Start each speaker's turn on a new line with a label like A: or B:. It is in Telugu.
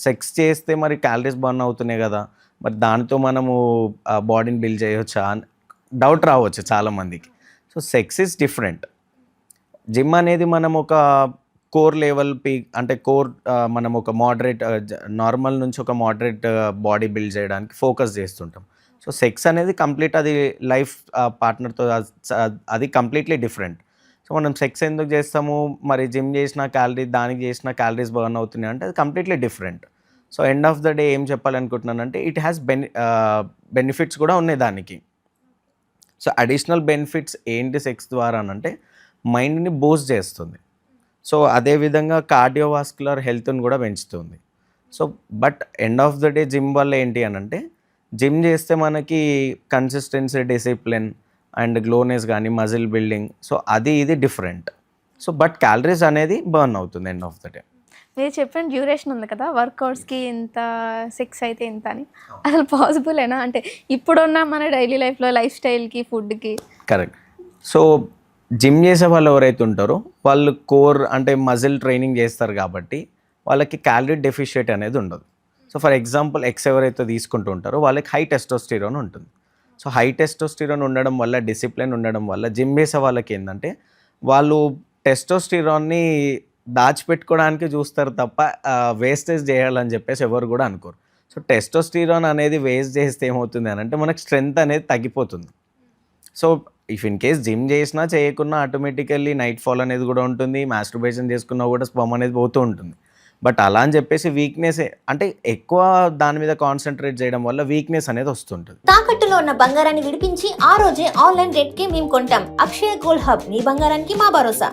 A: సెక్స్ చేస్తే మరి క్యాలరీస్ బర్న్ అవుతున్నాయి కదా, మరి దానితో మనము బాడీని బిల్డ్ చేయొచ్చా అని డౌట్ రావచ్చు చాలామందికి. So sex is different. Gym అనేది మనం ఒక కోర్ లెవెల్ అంటే మనం ఒక మోడరేట్ నార్మల్ నుంచి ఒక మోడరేట్ బాడీ బిల్డ్ చేయడానికి ఫోకస్ చేస్తుంటాం. సో సెక్స్ అనేది కంప్లీట్ అది లైఫ్ పార్ట్నర్తో అది కంప్లీట్లీ డిఫరెంట్. సో మనం సెక్స్ ఎందుకు చేస్తాము, మరి జిమ్ చేసిన దానికి చేసిన క్యాలరీస్ బర్న్ అవుతున్నాయి అంటే అది completely different. So end of the day ఏం చెప్పాలనుకుంటున్నానంటే ఇట్ హ్యాస్ బెనిఫిట్స్ కూడా ఉన్నాయి దానికి. సో అడిషనల్ బెనిఫిట్స్ ఏంటి సెక్స్ ద్వారా అంటే మైండ్ని బూస్ట్ చేస్తుంది. సో అదేవిధంగా కార్డియోవాస్కులర్ హెల్త్ని కూడా పెంచుతుంది. So but end of the day gym వల్ల ఏంటి అని అంటే జిమ్ చేస్తే మనకి కన్సిస్టెన్సీ, డిసిప్లిన్ అండ్ గ్లోనెస్ కానీ మజిల్ బిల్డింగ్, సో ఇది డిఫరెంట్. సో బట్ క్యాలరీస్ అనేది బర్న్ అవుతుంది ఎండ్ ఆఫ్ ద డే.
B: మీరు చెప్పిన డ్యూరేషన్ ఉంది కదా, వర్కౌట్స్కి ఇంత, సెక్స్ అయితే ఇంత అని, అసలు పాసిబులేనా? అంటే ఇప్పుడున్న మన డైలీ లైఫ్లో లైఫ్ స్టైల్కి, ఫుడ్కి.
A: కరెక్ట్. సో జిమ్ చేసే వాళ్ళు ఎవరైతే ఉంటారో వాళ్ళు కోర్ అంటే మజిల్ ట్రైనింగ్ చేస్తారు కాబట్టి వాళ్ళకి క్యాలరీ డెఫిషియట్ అనేది ఉండదు. సో ఫర్ ఎగ్జాంపుల్ ఎక్స్ ఎవరైతే తీసుకుంటూ ఉంటారో వాళ్ళకి హై టెస్టోస్టిరోన్ ఉంటుంది. సో హై టెస్టోస్టిరోన్ ఉండడం వల్ల, డిసిప్లిన్ ఉండడం వల్ల జిమ్ చేసే వాళ్ళకి ఏంటంటే వాళ్ళు టెస్టోస్టిరోన్ని దాచిపెట్టుకోవడానికి చూస్తారు తప్ప వేస్టేజ్ చేయాలని చెప్పేసి ఎవరు కూడా అనుకోరు. సో టెస్టోస్టిరోన్ అనేది వేస్ట్ చేస్తే ఏమవుతుంది అని అంటే మనకు స్ట్రెంగ్త్ అనేది తగ్గిపోతుంది. So if in case gym చేసినా చేయకున్నా ఆటోమేటికల్లీ నైట్ ఫాల్ అనేది కూడా ఉంటుంది, మాస్టర్బేషన్ చేసుకున్నా కూడా స్పర్మ్ అనేది పోతూ ఉంటుంది. బట్ అలా అని చెప్పేసి వీక్నెస్ అంటే ఎక్కువ దాని మీద కాన్సన్ట్రేట్ చేయడం వల్ల వీక్నెస్ అనేది వస్తుంటుంది.
C: తాకట్టులో ఉన్న బంగారాన్ని విడిపించి ఆ రోజే ఆన్లైన్ రేట్కి మేము కొంటాం. అక్షయ గోల్డ్ హబ్, మీ బంగారానికి మా భరోసా.